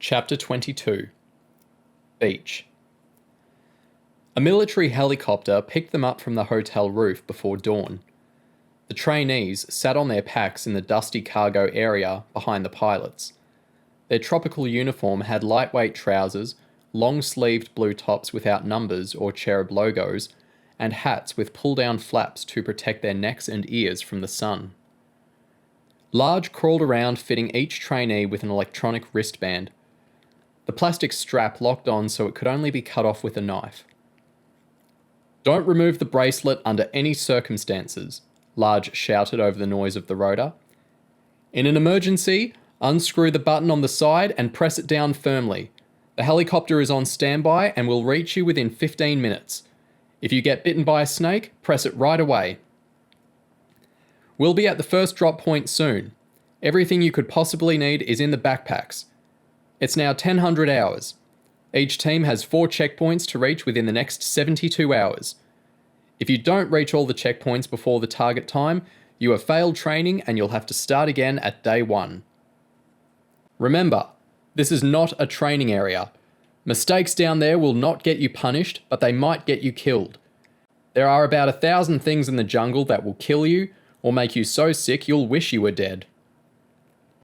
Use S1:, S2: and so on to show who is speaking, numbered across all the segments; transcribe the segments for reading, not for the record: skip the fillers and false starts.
S1: Chapter 22. Beach. A military helicopter picked them up from the hotel roof before dawn. The trainees sat on their packs in the dusty cargo area behind the pilots. Their tropical uniform had lightweight trousers, long-sleeved blue tops without numbers or CHERUB logos, and hats with pull-down flaps to protect their necks and ears from the sun. Large crawled around, fitting each trainee with an electronic wristband. The plastic strap locked on so it could only be cut off with a knife. "Don't remove the bracelet under any circumstances," Large shouted over the noise of the rotor. "In an emergency, unscrew the button on the side and press it down firmly. The helicopter is on standby and will reach you within 15 minutes. If you get bitten by a snake, press it right away. We'll be at the first drop point soon. Everything you could possibly need is in the backpacks. It's now 1000 hours. Each team has 4 checkpoints to reach within the next 72 hours. If you don't reach all the checkpoints before the target time, you have failed training and you'll have to start again at day 1. Remember, this is not a training area. Mistakes down there will not get you punished, but they might get you killed. There are about 1,000 things in the jungle that will kill you or make you so sick you'll wish you were dead."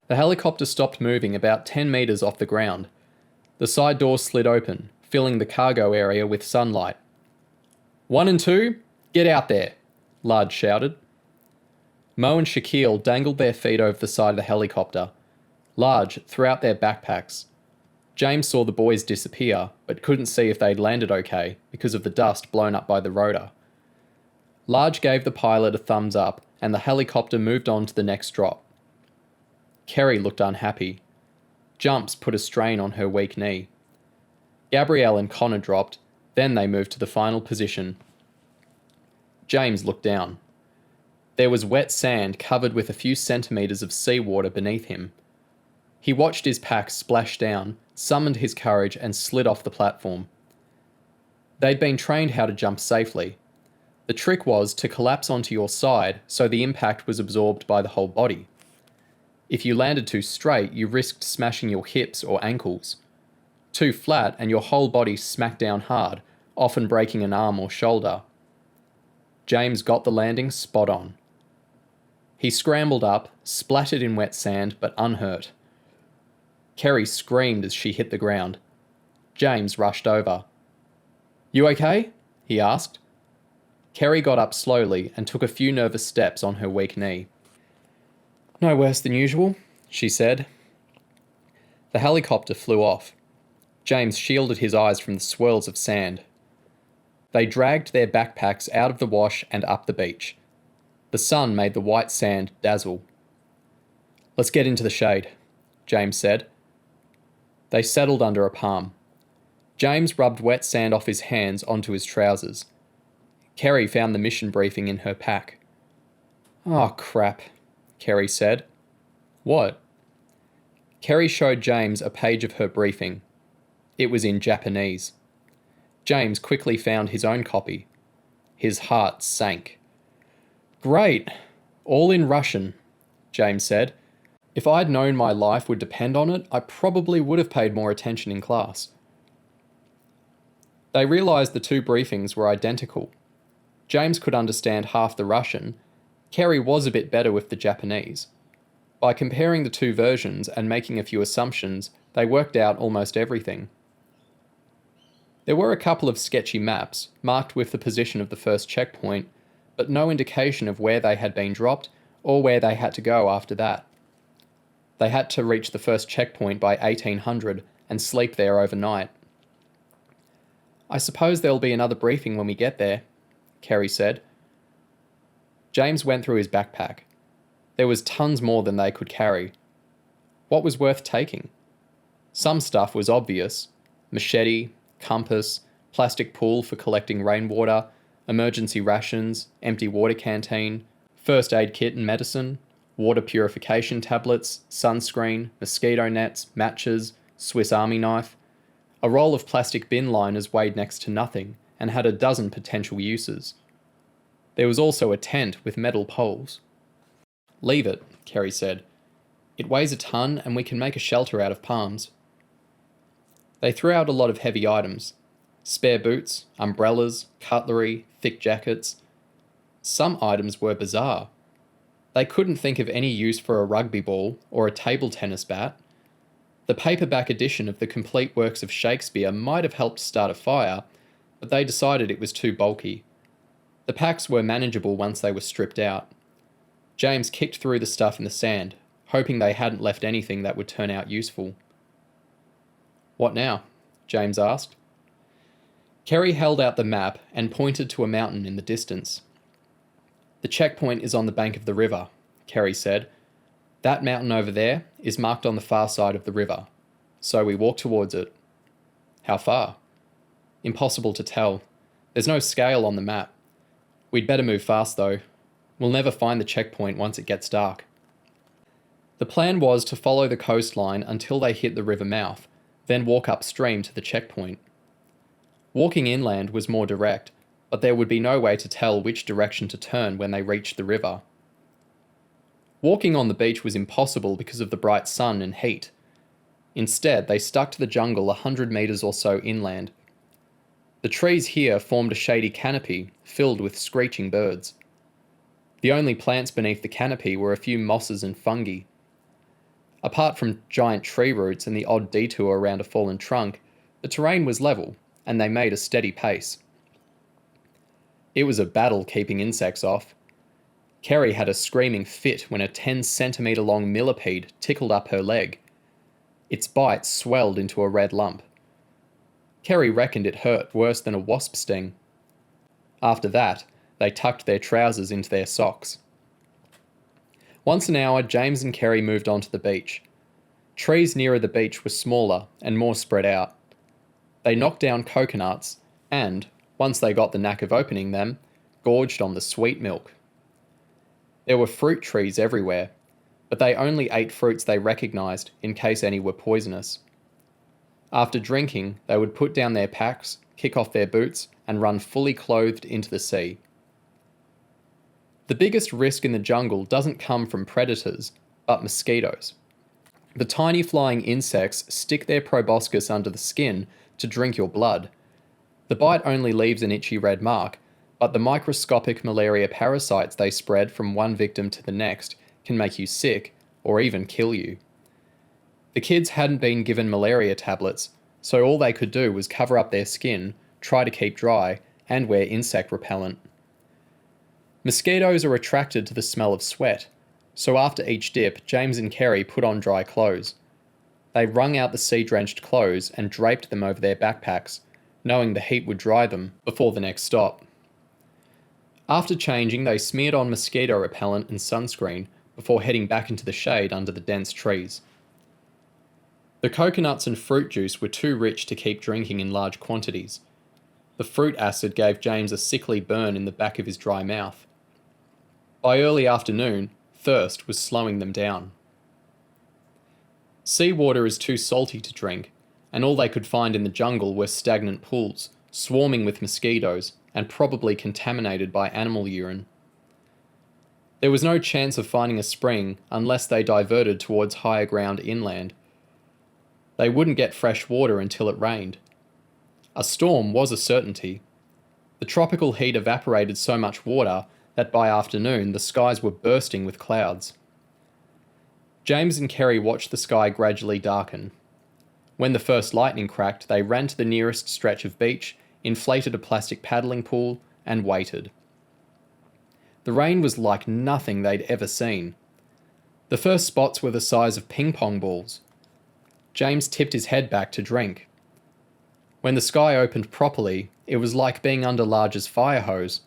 S1: The helicopter stopped moving about 10 meters off the ground. The side door slid open, filling the cargo area with sunlight. "1 and 2, get out there," Large shouted. Mo and Shaquille dangled their feet over the side of the helicopter. Large threw out their backpacks. James saw the boys disappear, but couldn't see if they'd landed okay because of the dust blown up by the rotor. Large gave the pilot a thumbs up, and the helicopter moved on to the next drop. Kerry looked unhappy. Jumps put a strain on her weak knee. Gabrielle and Connor dropped, then they moved to the final position. James looked down. There was wet sand covered with a few centimeters of seawater beneath him. He watched his pack splash down, summoned his courage, and slid off the platform. They'd been trained how to jump safely. The trick was to collapse onto your side so the impact was absorbed by the whole body. If you landed too straight, you risked smashing your hips or ankles. Too flat, and your whole body smacked down hard, often breaking an arm or shoulder. James got the landing spot on. He scrambled up, splattered in wet sand, but unhurt. Kerry screamed as she hit the ground. James rushed over. "You okay?" he asked. Kerry got up slowly and took a few nervous steps on her weak knee. "No worse than usual," she said. The helicopter flew off. James shielded his eyes from the swirls of sand. They dragged their backpacks out of the wash and up the beach. The sun made the white sand dazzle. "Let's get into the shade," James said. They settled under a palm. James rubbed wet sand off his hands onto his trousers. Kerry found the mission briefing in her pack. "Oh, crap," Kerry said. "What?" Kerry showed James a page of her briefing. It was in Japanese. James quickly found his own copy. His heart sank. "Great! All in Russian," James said. "If I'd known my life would depend on it, I probably would have paid more attention in class." They realised the 2 briefings were identical. James could understand half the Russian. Kerry was a bit better with the Japanese. By comparing the 2 versions and making a few assumptions, they worked out almost everything. There were a couple of sketchy maps, marked with the position of the first checkpoint, but no indication of where they had been dropped or where they had to go after that. They had to reach the first checkpoint by 1800 and sleep there overnight. "I suppose there'll be another briefing when we get there," Kerry said. James went through his backpack. There was tons more than they could carry. What was worth taking? Some stuff was obvious. Machete, compass, plastic pool for collecting rainwater, emergency rations, empty water canteen, first aid kit and medicine, water purification tablets, sunscreen, mosquito nets, matches, Swiss Army knife. A roll of plastic bin liners weighed next to nothing and had a dozen potential uses. There was also a tent with metal poles. "Leave it," Kerry said. "It weighs a ton and we can make a shelter out of palms." They threw out a lot of heavy items: spare boots, umbrellas, cutlery, thick jackets. Some items were bizarre. They couldn't think of any use for a rugby ball or a table tennis bat. The paperback edition of the complete works of Shakespeare might have helped start a fire, but they decided it was too bulky. The packs were manageable once they were stripped out. James kicked through the stuff in the sand, hoping they hadn't left anything that would turn out useful. "What now?" James asked. Kerry held out the map and pointed to a mountain in the distance. "The checkpoint is on the bank of the river," Kerry said. "That mountain over there is marked on the far side of the river, so we walk towards it." "How far?" "Impossible to tell. There's no scale on the map. We'd better move fast, though. We'll never find the checkpoint once it gets dark." The plan was to follow the coastline until they hit the river mouth, then walk upstream to the checkpoint. Walking inland was more direct, but there would be no way to tell which direction to turn when they reached the river. Walking on the beach was impossible because of the bright sun and heat. Instead, they stuck to the jungle 100 metres or so inland. The trees here formed a shady canopy filled with screeching birds. The only plants beneath the canopy were a few mosses and fungi. Apart from giant tree roots and the odd detour around a fallen trunk, the terrain was level, and they made a steady pace. It was a battle keeping insects off. Kerry had a screaming fit when a 10-centimetre long millipede tickled up her leg. Its bite swelled into a red lump. Kerry reckoned it hurt worse than a wasp sting. After that, they tucked their trousers into their socks. Once an hour, James and Kerry moved on to the beach. Trees nearer the beach were smaller and more spread out. They knocked down coconuts and, once they got the knack of opening them, gorged on the sweet milk. There were fruit trees everywhere, but they only ate fruits they recognised in case any were poisonous. After drinking, they would put down their packs, kick off their boots, and run fully clothed into the sea. The biggest risk in the jungle doesn't come from predators, but mosquitoes. The tiny flying insects stick their proboscis under the skin to drink your blood. The bite only leaves an itchy red mark, but the microscopic malaria parasites they spread from one victim to the next can make you sick or even kill you. The kids hadn't been given malaria tablets, so all they could do was cover up their skin, try to keep dry, and wear insect repellent. Mosquitoes are attracted to the smell of sweat, so after each dip, James and Kerry put on dry clothes. They wrung out the sea-drenched clothes and draped them over their backpacks, knowing the heat would dry them before the next stop. After changing, they smeared on mosquito repellent and sunscreen before heading back into the shade under the dense trees. The coconuts and fruit juice were too rich to keep drinking in large quantities. The fruit acid gave James a sickly burn in the back of his dry mouth. By early afternoon, thirst was slowing them down. Seawater is too salty to drink, and all they could find in the jungle were stagnant pools, swarming with mosquitoes, and probably contaminated by animal urine. There was no chance of finding a spring unless they diverted towards higher ground inland. They wouldn't get fresh water until it rained. A storm was a certainty. The tropical heat evaporated so much water that by afternoon the skies were bursting with clouds. James and Kerry watched the sky gradually darken. When the first lightning cracked, they ran to the nearest stretch of beach, inflated a plastic paddling pool, and waited. The rain was like nothing they'd ever seen. The first spots were the size of ping-pong balls. James tipped his head back to drink. When the sky opened properly, it was like being under Large's fire hose.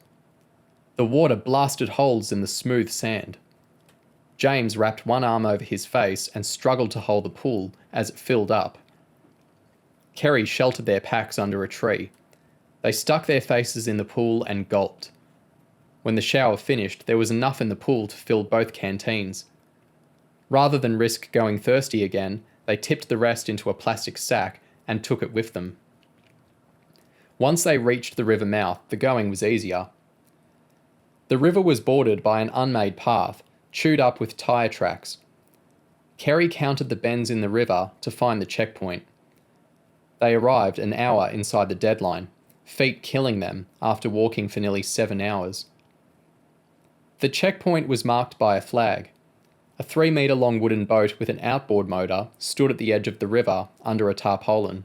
S1: The water blasted holes in the smooth sand. James wrapped one arm over his face and struggled to hold the pool as it filled up. Kerry sheltered their packs under a tree. They stuck their faces in the pool and gulped. When the shower finished, there was enough in the pool to fill both canteens. Rather than risk going thirsty again, they tipped the rest into a plastic sack and took it with them. Once they reached the river mouth, the going was easier. The river was bordered by an unmade path, chewed up with tyre tracks. Kerry counted the bends in the river to find the checkpoint. They arrived an hour inside the deadline, feet killing them after walking for nearly 7 hours. The checkpoint was marked by a flag. A 3-metre long wooden boat with an outboard motor stood at the edge of the river under a tarpaulin.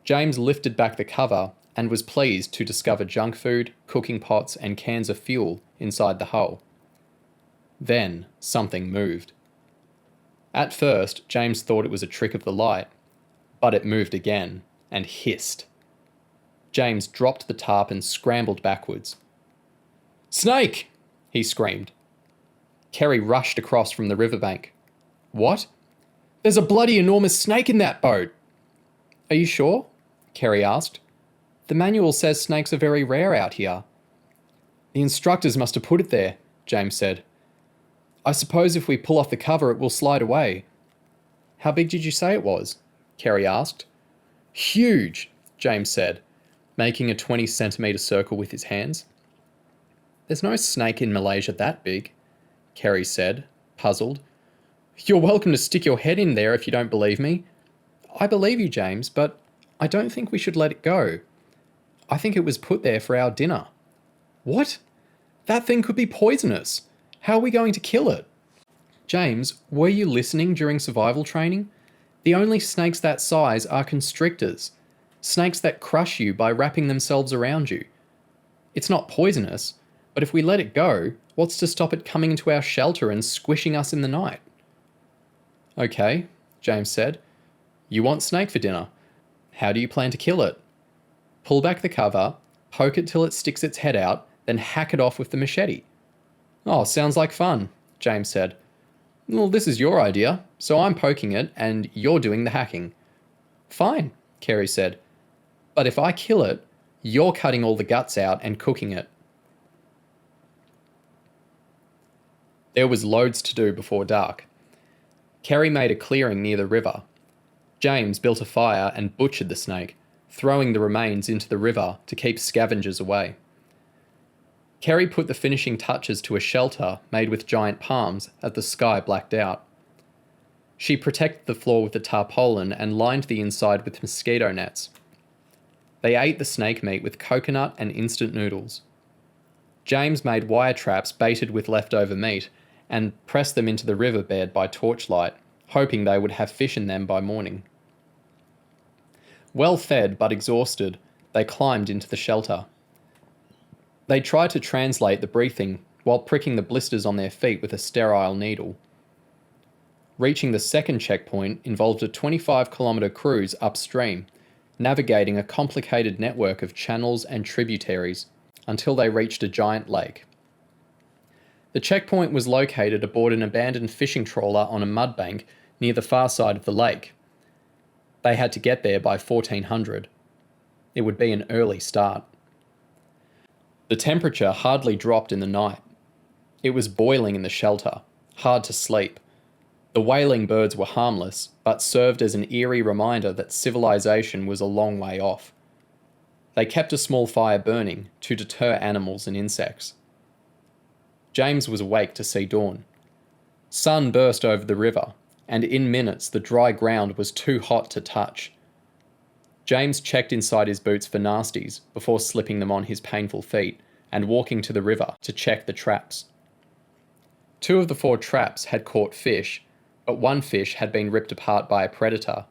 S1: James lifted back the cover and was pleased to discover junk food, cooking pots, and cans of fuel inside the hull. Then something moved. At first, James thought it was a trick of the light, but it moved again and hissed. James dropped the tarp and scrambled backwards. "Snake!" he screamed. Kerry rushed across from the riverbank. "What? There's a bloody enormous snake in that boat!" "Are you sure?" Kerry asked. "The manual says snakes are very rare out here." "The instructors must have put it there," James said. "I suppose if we pull off the cover it will slide away." "How big did you say it was?" Kerry asked. "Huge," James said, making a 20-centimetre circle with his hands. "There's no snake in Malaysia that big," Kerry said, puzzled. "You're welcome to stick your head in there if you don't believe me." "I believe you, James, but I don't think we should let it go. I think it was put there for our dinner." "What? That thing could be poisonous. How are we going to kill it?" "James, were you listening during survival training? The only snakes that size are constrictors, snakes that crush you by wrapping themselves around you. It's not poisonous, but if we let it go, what's to stop it coming into our shelter and squishing us in the night?" "Okay," James said. "You want snake for dinner. How do you plan to kill it?" "Pull back the cover, poke it till it sticks its head out, then hack it off with the machete." "Oh, sounds like fun," James said. "Well, this is your idea, so I'm poking it and you're doing the hacking." "Fine," Kerry said. "But if I kill it, you're cutting all the guts out and cooking it." There was loads to do before dark. Kerry made a clearing near the river. James built a fire and butchered the snake, throwing the remains into the river to keep scavengers away. Kerry put the finishing touches to a shelter made with giant palms as the sky blacked out. She protected the floor with a tarpaulin and lined the inside with mosquito nets. They ate the snake meat with coconut and instant noodles. James made wire traps baited with leftover meat and pressed them into the riverbed by torchlight, hoping they would have fish in them by morning. Well fed but exhausted, they climbed into the shelter. They tried to translate the breathing while pricking the blisters on their feet with a sterile needle. Reaching the second checkpoint involved a 25-kilometre cruise upstream, navigating a complicated network of channels and tributaries until they reached a giant lake. The checkpoint was located aboard an abandoned fishing trawler on a mudbank near the far side of the lake. They had to get there by 1400. It would be an early start. The temperature hardly dropped in the night. It was boiling in the shelter, hard to sleep. The wailing birds were harmless, but served as an eerie reminder that civilization was a long way off. They kept a small fire burning to deter animals and insects. James was awake to see dawn. Sun burst over the river, and in minutes the dry ground was too hot to touch. James checked inside his boots for nasties before slipping them on his painful feet and walking to the river to check the traps. 2 of the 4 traps had caught fish, but one fish had been ripped apart by a predator.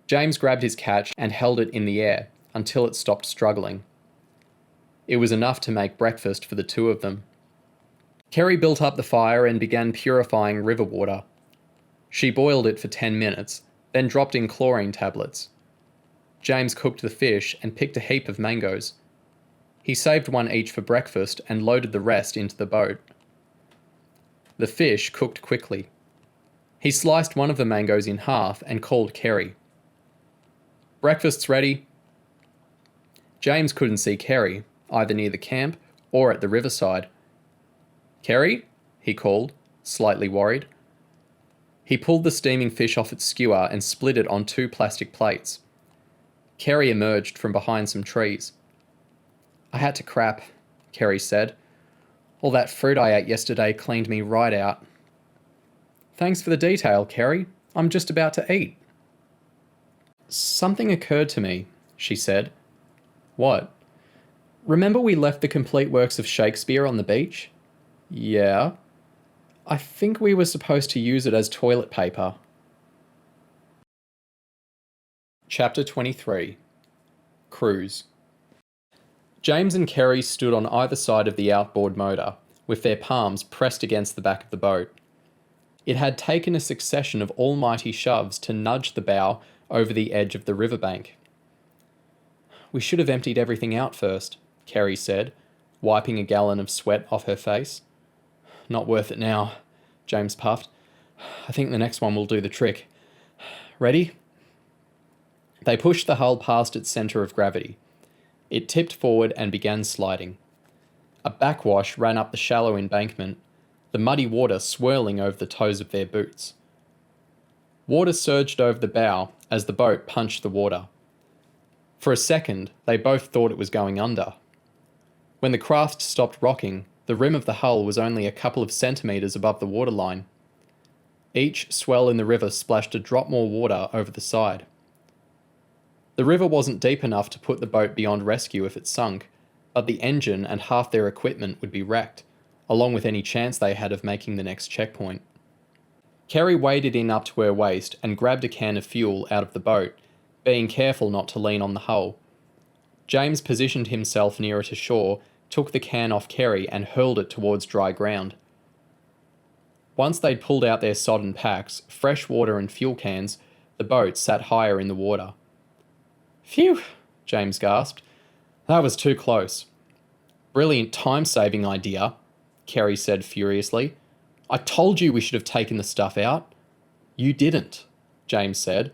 S1: James grabbed his catch and held it in the air until it stopped struggling. It was enough to make breakfast for the 2 of them. Kerry built up the fire and began purifying river water. She boiled it for 10 minutes, then dropped in chlorine tablets. James cooked the fish and picked a heap of mangoes. He saved one each for breakfast and loaded the rest into the boat. The fish cooked quickly. He sliced one of the mangoes in half and called Kerry. "Breakfast's ready." James couldn't see Kerry, either near the camp or at the riverside. "Kerry?" he called, slightly worried. He pulled the steaming fish off its skewer and split it on 2 plastic plates. Kerry emerged from behind some trees. "I had to crap," Kerry said. "All that fruit I ate yesterday cleaned me right out." "Thanks for the detail, Kerry. I'm just about to eat." Something occurred to me, she said. What? Remember we left the complete works of Shakespeare on the beach? Yeah. I think we were supposed to use it as toilet paper. Chapter 23. Cruise. James and Kerry stood on either side of the outboard motor, with their palms pressed against the back of the boat. It had taken a succession of almighty shoves to nudge the bow over the edge of the riverbank. We should have emptied everything out first, Kerry said, wiping a gallon of sweat off her face. Not worth it now, James puffed. I think the next one will do the trick. Ready? They pushed the hull past its centre of gravity. It tipped forward and began sliding. A backwash ran up the shallow embankment, the muddy water swirling over the toes of their boots. Water surged over the bow as the boat punched the water. For a second, they both thought it was going under. When the craft stopped rocking, the rim of the hull was only a couple of centimetres above the waterline. Each swell in the river splashed a drop more water over the side. The river wasn't deep enough to put the boat beyond rescue if it sunk, but the engine and half their equipment would be wrecked, along with any chance they had of making the next checkpoint. Kerry waded in up to her waist and grabbed a can of fuel out of the boat, being careful not to lean on the hull. James positioned himself nearer to shore, took the can off Kerry and hurled it towards dry ground. Once they'd pulled out their sodden packs, fresh water and fuel cans, the boat sat higher in the water. Phew, James gasped. That was too close. Brilliant time-saving idea, Kerry said furiously. I told you we should have taken the stuff out. You didn't, James said.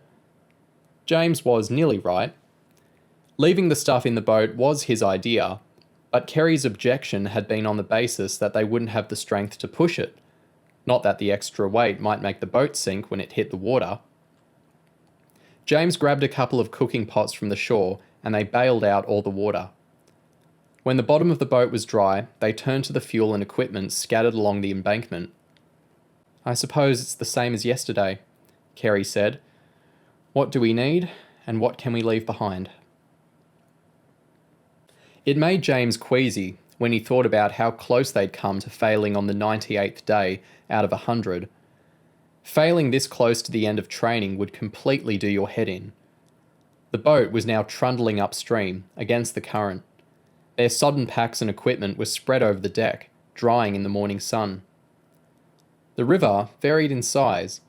S1: James was nearly right. Leaving the stuff in the boat was his idea, but Kerry's objection had been on the basis that they wouldn't have the strength to push it, not that the extra weight might make the boat sink when it hit the water. James grabbed a couple of cooking pots from the shore and they bailed out all the water. When the bottom of the boat was dry, they turned to the fuel and equipment scattered along the embankment. I suppose it's the same as yesterday, Kerry said. What do we need, and what can we leave behind? It made James queasy when he thought about how close they'd come to failing on the 98th day out of 100. Failing this close to the end of training would completely do your head in. The boat was now trundling upstream, against the current. Their sodden packs and equipment were spread over the deck, drying in the morning sun. The river varied in size.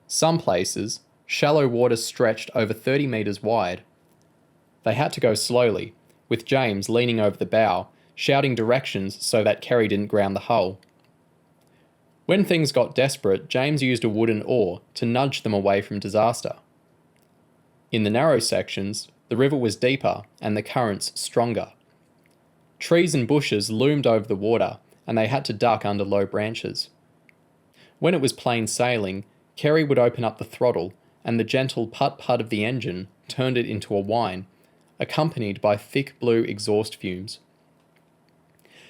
S1: Some places, shallow water stretched over 30 metres wide. They had to go slowly, with James leaning over the bow, shouting directions so that Kerry didn't ground the hull. When things got desperate, James used a wooden oar to nudge them away from disaster. In the narrow sections, the river was deeper and the currents stronger. Trees and bushes loomed over the water, and they had to duck under low branches. When it was plain sailing, Kerry would open up the throttle, and the gentle putt-putt of the engine turned it into a whine, accompanied by thick blue exhaust fumes.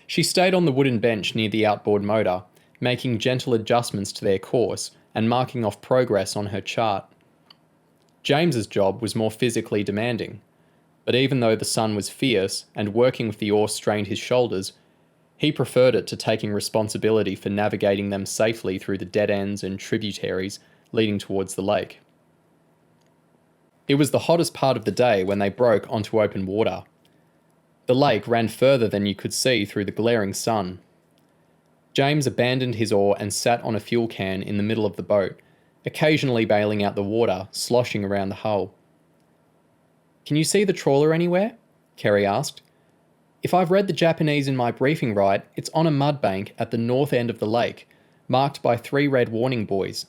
S1: She stayed on the wooden bench near the outboard motor, making gentle adjustments to their course and marking off progress on her chart. James's job was more physically demanding, but even though the sun was fierce and working with the oar strained his shoulders, he preferred it to taking responsibility for navigating them safely through the dead ends and tributaries leading towards the lake. It was the hottest part of the day when they broke onto open water. The lake ran further than you could see through the glaring sun. James abandoned his oar and sat on a fuel can in the middle of the boat, occasionally bailing out the water sloshing around the hull. Can you see the trawler anywhere? Kerry asked. If I've read the Japanese in my briefing right, it's on a mud bank at the north end of the lake, marked by 3 red warning buoys.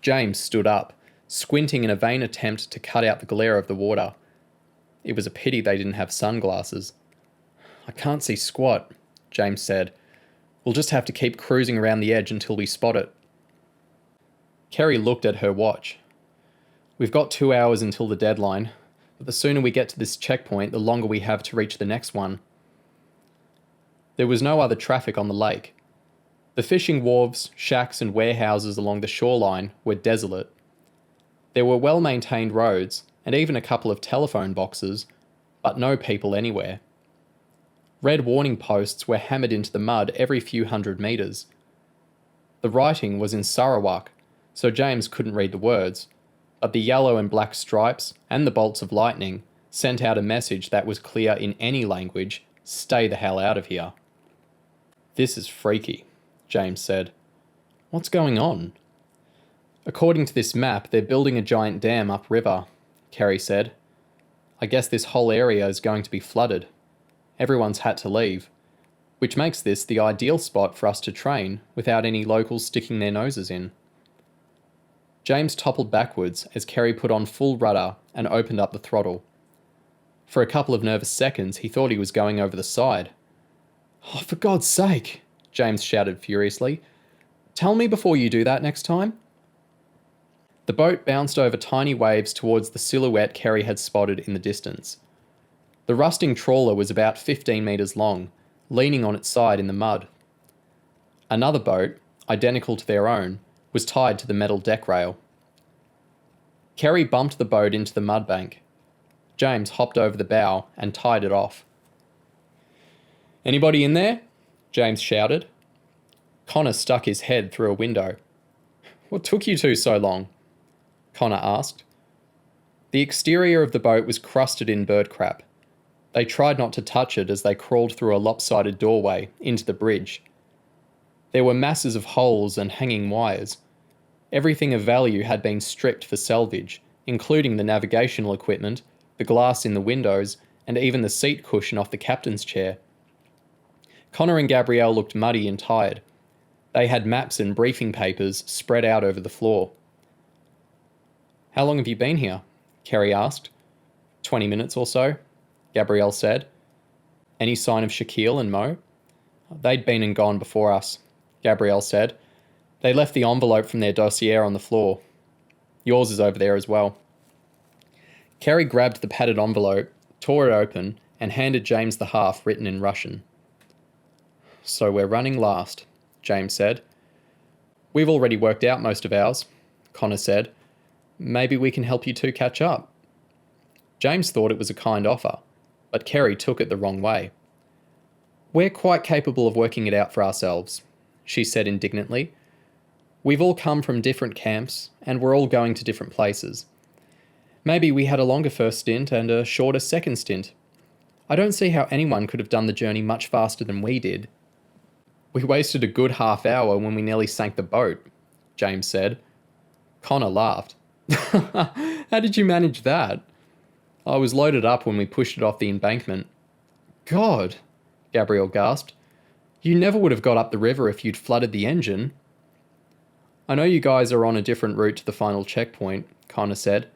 S1: James stood up, squinting in a vain attempt to cut out the glare of the water. It was a pity they didn't have sunglasses. I can't see squat, James said. We'll just have to keep cruising around the edge until we spot it. Kerry looked at her watch. We've got 2 hours until the deadline, but the sooner we get to this checkpoint, the longer we have to reach the next one. There was no other traffic on the lake. The fishing wharves, shacks and warehouses along the shoreline were desolate. There were well-maintained roads and even a couple of telephone boxes, but no people anywhere. Red warning posts were hammered into the mud every few hundred metres. The writing was in Sarawak, so James couldn't read the words, but the yellow and black stripes and the bolts of lightning sent out a message that was clear in any language: stay the hell out of here. This is freaky, James said. What's going on? According to this map, they're building a giant dam upriver, Kerry said. I guess this whole area is going to be flooded. Everyone's had to leave, which makes this the ideal spot for us to train without any locals sticking their noses in. James toppled backwards as Kerry put on full rudder and opened up the throttle. For a couple of nervous seconds, he thought he was going over the side. Oh, for God's sake, James shouted furiously. Tell me before you do that next time. The boat bounced over tiny waves towards the silhouette Kerry had spotted in the distance. The rusting trawler was about 15 metres long, leaning on its side in the mud. Another boat, identical to their own, was tied to the metal deck rail. Kerry bumped the boat into the mudbank. James hopped over the bow and tied it off. Anybody in there? James shouted. Connor stuck his head through a window. What took you two so long? Connor asked. The exterior of the boat was crusted in bird crap. They tried not to touch it as they crawled through a lopsided doorway into the bridge. There were masses of holes and hanging wires. Everything of value had been stripped for salvage, including the navigational equipment, the glass in the windows, and even the seat cushion off the captain's chair. Connor and Gabrielle looked muddy and tired. They had maps and briefing papers spread out over the floor. How long have you been here? Kerry asked. 20 minutes or so, Gabrielle said. Any sign of Shaquille and Mo? They'd been and gone before us, Gabrielle said. They left the envelope from their dossier on the floor. Yours is over there as well. Kerry grabbed the padded envelope, tore it open, and handed James the half written in Russian. So we're running last, James said. We've already worked out most of ours, Connor said. Maybe we can help you two catch up. James thought it was a kind offer, but Kerry took it the wrong way. We're quite capable of working it out for ourselves, she said indignantly. We've all come from different camps, and we're all going to different places. Maybe we had a longer first stint and a shorter second stint. I don't see how anyone could have done the journey much faster than we did. We wasted a good half hour when we nearly sank the boat, James said. Connor laughed. How did you manage that? I was loaded up when we pushed it off the embankment. God, Gabrielle gasped. You never would have got up the river if you'd flooded the engine. I know you guys are on a different route to the final checkpoint, Connor said.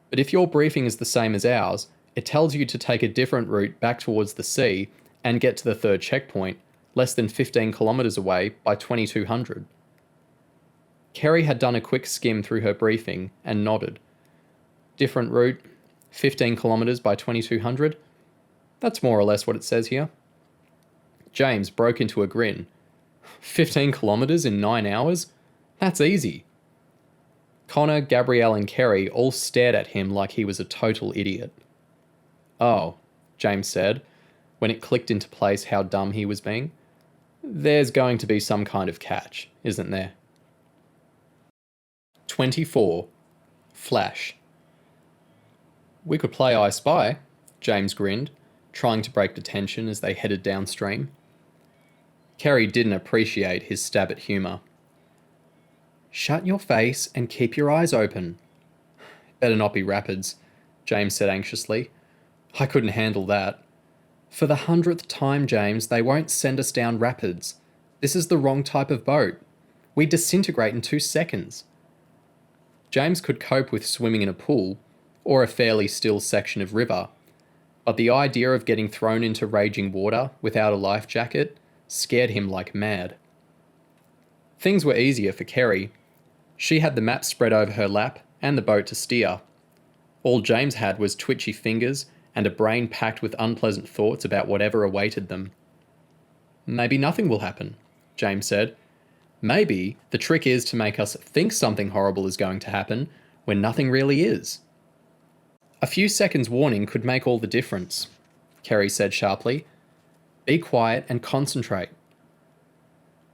S1: But if your briefing is the same as ours, it tells you to take a different route back towards the sea and get to the third checkpoint, less than 15 kilometres away by 2200. Kerry had done a quick skim through her briefing and nodded. Different route, 15 kilometres by 2200? That's more or less what it says here. James broke into a grin. 15 kilometres in 9 hours? That's easy. Connor, Gabrielle and Kerry all stared at him like he was a total idiot. Oh, James said, when it clicked into place how dumb he was being. There's going to be some kind of catch, isn't there? 24. Flash. We could play I Spy, James grinned, trying to break the tension as they headed downstream. Kerry didn't appreciate his stab at humour. Shut your face and keep your eyes open. Better not be rapids, James said anxiously. I couldn't handle that. For the 100th time, James, they won't send us down rapids. This is the wrong type of boat. We disintegrate in 2 seconds. James could cope with swimming in a pool, or a fairly still section of river, but the idea of getting thrown into raging water without a life jacket scared him like mad. Things were easier for Kerry. She had the map spread over her lap and the boat to steer. All James had was twitchy fingers and a brain packed with unpleasant thoughts about whatever awaited them. Maybe nothing will happen, James said. Maybe the trick is to make us think something horrible is going to happen, when nothing really is. A few seconds' warning could make all the difference, Kerry said sharply. Be quiet and concentrate.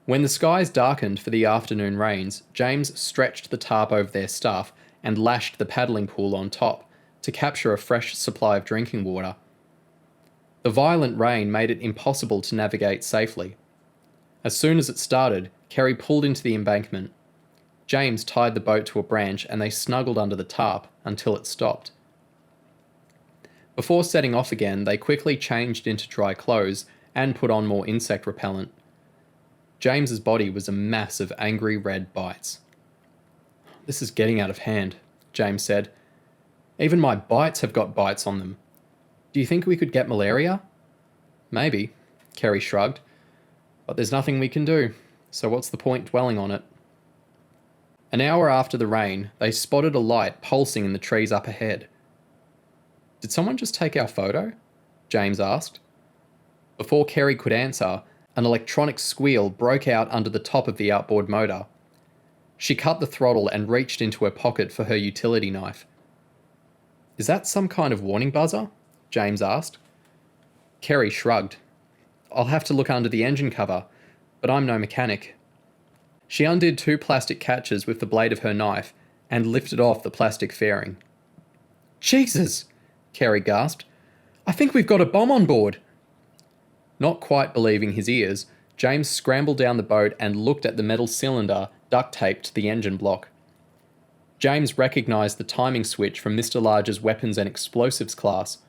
S1: When the skies darkened for the afternoon rains, James stretched the tarp over their stuff and lashed the paddling pool on top to capture a fresh supply of drinking water. The violent rain made it impossible to navigate safely. As soon as it started, Kerry pulled into the embankment. James tied the boat to a branch and they snuggled under the tarp until it stopped. Before setting off again, they quickly changed into dry clothes and put on more insect repellent. James's body was a mass of angry red bites. This is getting out of hand, James said. Even my bites have got bites on them. Do you think we could get malaria? Maybe, Kerry shrugged. But there's nothing we can do, so what's the point dwelling on it? An hour after the rain, they spotted a light pulsing in the trees up ahead. Did someone just take our photo? James asked. Before Kerry could answer, an electronic squeal broke out under the top of the outboard motor. She cut the throttle and reached into her pocket for her utility knife. Is that some kind of warning buzzer? James asked. Kerry shrugged. I'll have to look under the engine cover, but I'm no mechanic. She undid 2 plastic catches with the blade of her knife and lifted off the plastic fairing. Jesus! Kerry gasped. I think we've got a bomb on board. Not quite believing his ears, James scrambled down the boat and looked at the metal cylinder duct taped to the engine block. James recognised the timing switch from Mr. Large's weapons and explosives class.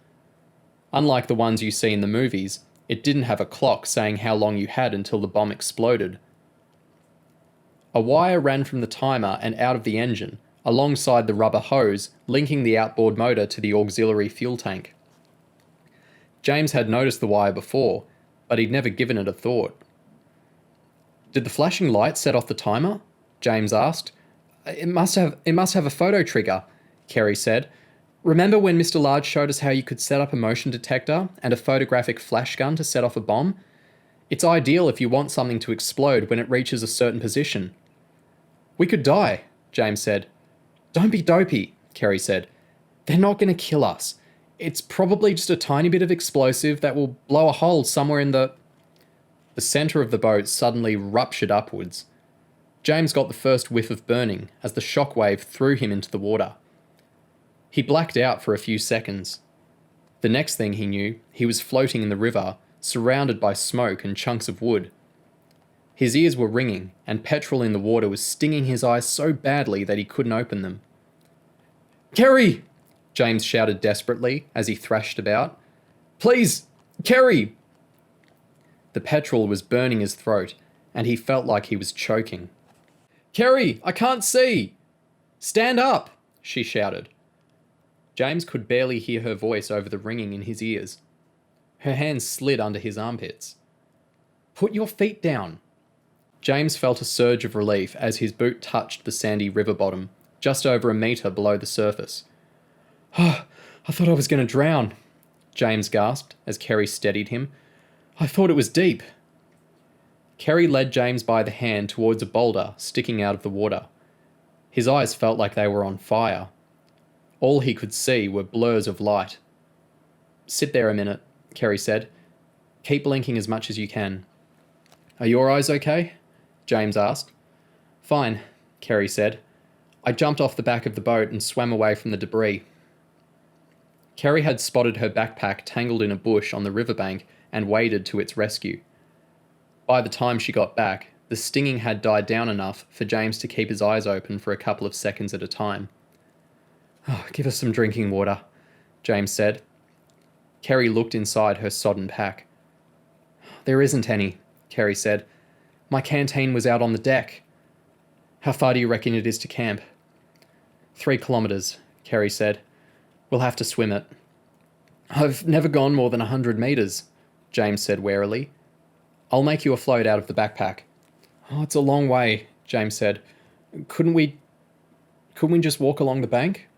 S1: Unlike the ones you see in the movies, it didn't have a clock saying how long you had until the bomb exploded. A wire ran from the timer and out of the engine, alongside the rubber hose linking the outboard motor to the auxiliary fuel tank. James had noticed the wire before, but he'd never given it a thought. Did the flashing light set off the timer? James asked. It must have a photo trigger, Kerry said. Remember when Mr. Large showed us how you could set up a motion detector and a photographic flash gun to set off a bomb? It's ideal if you want something to explode when it reaches a certain position. We could die, James said. Don't be dopey, Kerry said. They're not going to kill us. It's probably just a tiny bit of explosive that will blow a hole somewhere in the... The centre of the boat suddenly ruptured upwards. James got the first whiff of burning as the shockwave threw him into the water. He blacked out for a few seconds. The next thing he knew, he was floating in the river, surrounded by smoke and chunks of wood. His ears were ringing, and petrol in the water was stinging his eyes so badly that he couldn't open them. Kerry! James shouted desperately as he thrashed about. Please, Kerry! The petrol was burning his throat, and he felt like he was choking. Kerry, I can't see! Stand up! She shouted. James could barely hear her voice over the ringing in his ears. Her hands slid under his armpits. Put your feet down. James felt a surge of relief as his boot touched the sandy river bottom, just over a metre below the surface. Oh, I thought I was going to drown, James gasped as Kerry steadied him. I thought it was deep. Kerry led James by the hand towards a boulder sticking out of the water. His eyes felt like they were on fire. All he could see were blurs of light. Sit there a minute, Kerry said. Keep blinking as much as you can. Are your eyes okay? James asked. Fine, Kerry said. I jumped off the back of the boat and swam away from the debris. Kerry had spotted her backpack tangled in a bush on the riverbank and waded to its rescue. By the time she got back, the stinging had died down enough for James to keep his eyes open for a couple of seconds at a time. Oh, give us some drinking water, James said. Kerry looked inside her sodden pack. There isn't any, Kerry said. My canteen was out on the deck. How far do you reckon it is to camp? 3 kilometres, Kerry said. We'll have to swim it. I've never gone more than 100 metres, James said warily. I'll make you a float out of the backpack. Oh, it's a long way, James said. Couldn't we just walk along the bank?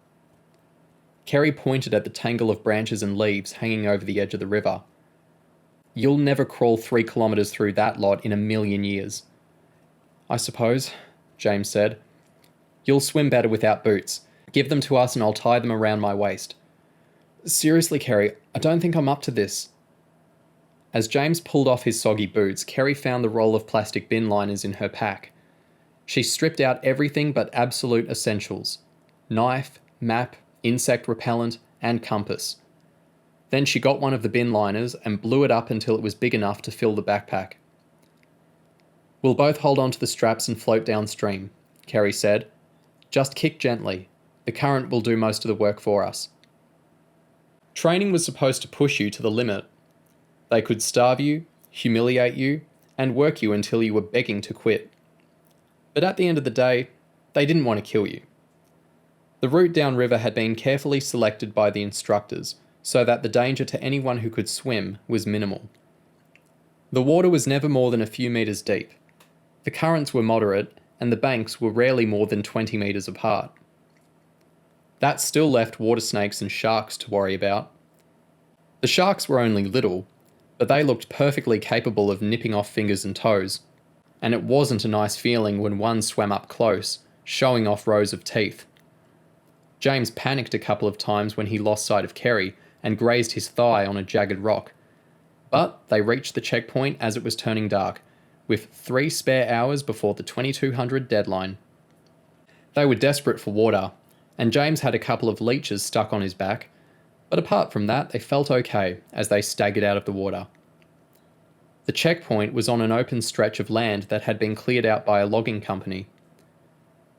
S1: Kerry pointed at the tangle of branches and leaves hanging over the edge of the river. You'll never crawl 3 kilometres through that lot in a million years. I suppose, James said. You'll swim better without boots. Give them to us and I'll tie them around my waist. Seriously, Kerry, I don't think I'm up to this. As James pulled off his soggy boots, Kerry found the roll of plastic bin liners in her pack. She stripped out everything but absolute essentials: knife, map, insect repellent, and compass. Then she got one of the bin liners and blew it up until it was big enough to fill the backpack. We'll both hold on to the straps and float downstream, Kerry said. Just kick gently. The current will do most of the work for us. Training was supposed to push you to the limit. They could starve you, humiliate you, and work you until you were begging to quit. But at the end of the day, they didn't want to kill you. The route downriver had been carefully selected by the instructors so that the danger to anyone who could swim was minimal. The water was never more than a few metres deep. The currents were moderate, and the banks were rarely more than 20 metres apart. That still left water snakes and sharks to worry about. The sharks were only little, but they looked perfectly capable of nipping off fingers and toes, and it wasn't a nice feeling when one swam up close, showing off rows of teeth. James panicked a couple of times when he lost sight of Kerry and grazed his thigh on a jagged rock. But they reached the checkpoint as it was turning dark, with 3 spare hours before the 2200 deadline. They were desperate for water, and James had a couple of leeches stuck on his back, but apart from that, they felt okay as they staggered out of the water. The checkpoint was on an open stretch of land that had been cleared out by a logging company.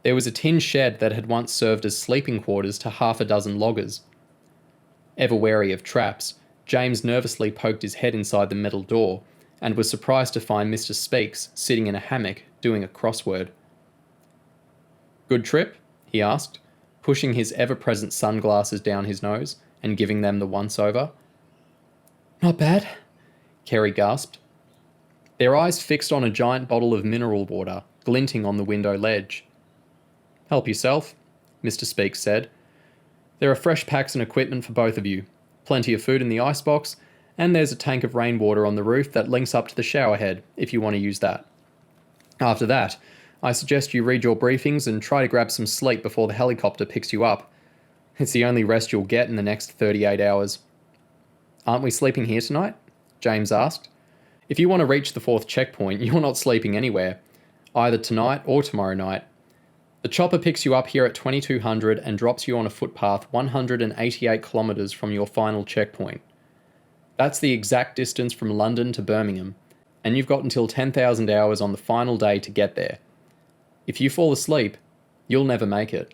S1: There was a tin shed that had once served as sleeping quarters to half a dozen loggers. Ever wary of traps, James nervously poked his head inside the metal door and was surprised to find Mr. Speaks sitting in a hammock doing a crossword. "Good trip?" he asked, pushing his ever-present sunglasses down his nose and giving them the once-over. "Not bad," Kerry gasped. Their eyes fixed on a giant bottle of mineral water glinting on the window ledge. "Help yourself," Mr. Speaks said. "There are fresh packs and equipment for both of you, plenty of food in the icebox, and there's a tank of rainwater on the roof that links up to the shower head if you want to use that. After that, I suggest you read your briefings and try to grab some sleep before the helicopter picks you up. It's the only rest you'll get in the next 38 hours. "Aren't we sleeping here tonight?" James asked. "If you want to reach the 4th checkpoint, you're not sleeping anywhere, either tonight or tomorrow night. The chopper picks you up here at 2200 and drops you on a footpath 188 kilometres from your final checkpoint. That's the exact distance from London to Birmingham, and you've got until 10,000 hours on the final day to get there. If you fall asleep, you'll never make it."